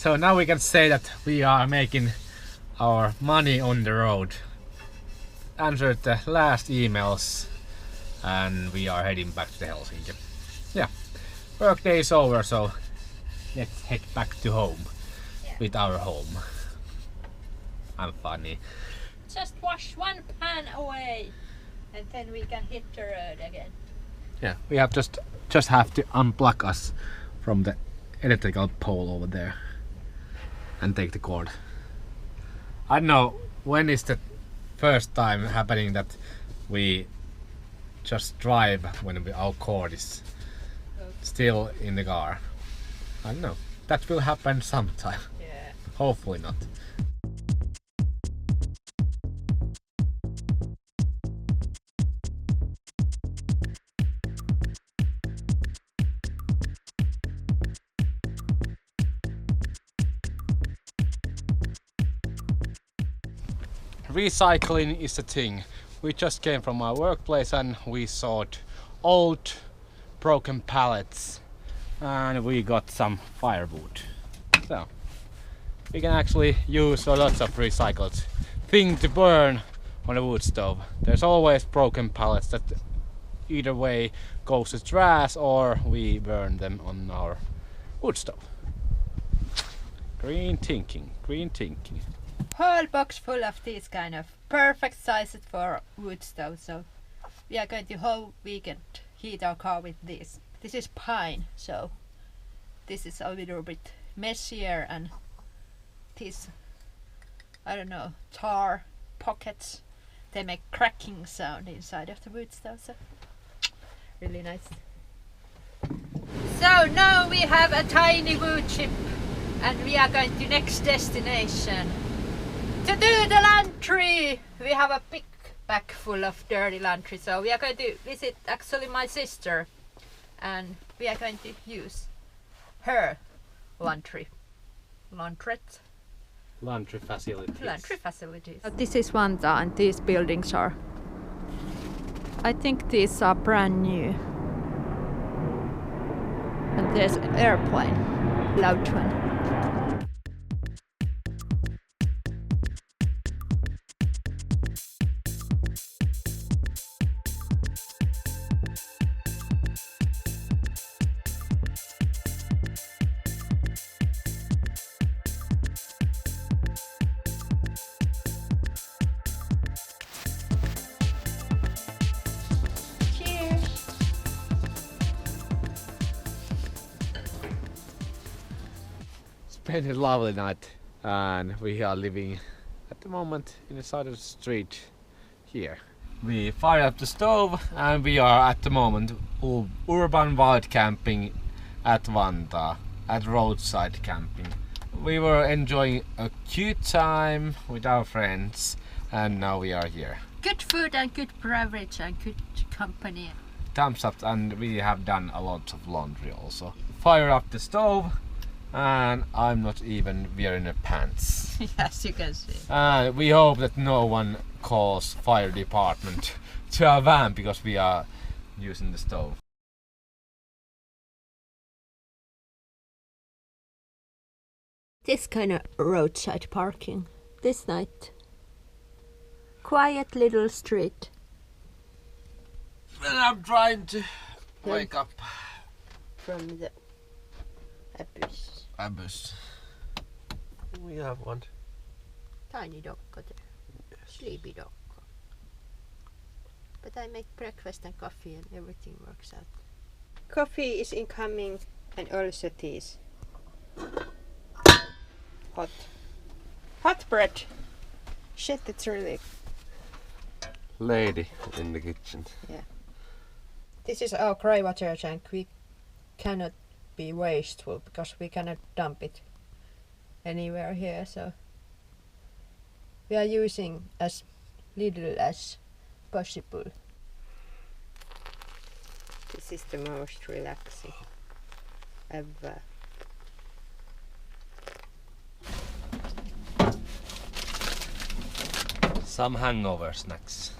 So now we can say that we are making our money on the road. Answered the last emails and we are heading back to Helsinki. Yeah, work day is over, so let's head back to home with our home. I'm funny. Just wash one pan away and then we can hit the road again. Yeah, we have just have to unplug us from the electrical pole over there and take the cord. I don't know when is the first time happening that we just drive when our cord is still in the car. I don't know. That will happen sometime. Yeah. Hopefully not. Recycling is the thing. We just came from our workplace and we saw old broken pallets and we got some firewood. So we can actually use lots of recycled thing to burn on a wood stove. There's always broken pallets that either way goes to trash or we burn them on our wood stove. Green thinking, green thinking. Whole box full of these kind of perfect sizes for wood stove. So we are going to whole weekend heat our car with this. This is pine, so this is a little bit messier, and these, I don't know, tar pockets, they make cracking sound inside of the wood stove. So really nice. So now we have a tiny wood chip and we are going to next destination. To do the laundry! We have a big bag full of dirty laundry, so we are going to visit actually my sister and we are going to use her laundry facilities. This is Vantaa and these buildings are, I think these are brand new. And there's an airplane, loud one. It's been a lovely night and we are living at the moment in the side of the street here. We fired up the stove and we are at the moment urban wild camping at Vantaa, at roadside camping. We were enjoying a cute time with our friends and now we are here. Good food and good beverage and good company. Thumbs up, and we have done a lot of laundry also. Fire up the stove and I'm not even wearing a pants. Yes, you can see. We hope that no one calls fire department to our van because we are using the stove. This kind of roadside parking this night. Quiet little street. Well, I'm trying to wake up From the abyss. Abyss. We have one. Tiny dog there. Yes. Sleepy dog. But I make breakfast and coffee and everything works out. Coffee is incoming and also teas. Hot. Hot bread. Shit, it's really... Lady in the kitchen. Yeah. This is our grey water tank. We cannot be wasteful because we cannot dump it anywhere here, so we are using as little as possible. This is the most relaxing ever. Some hangover snacks.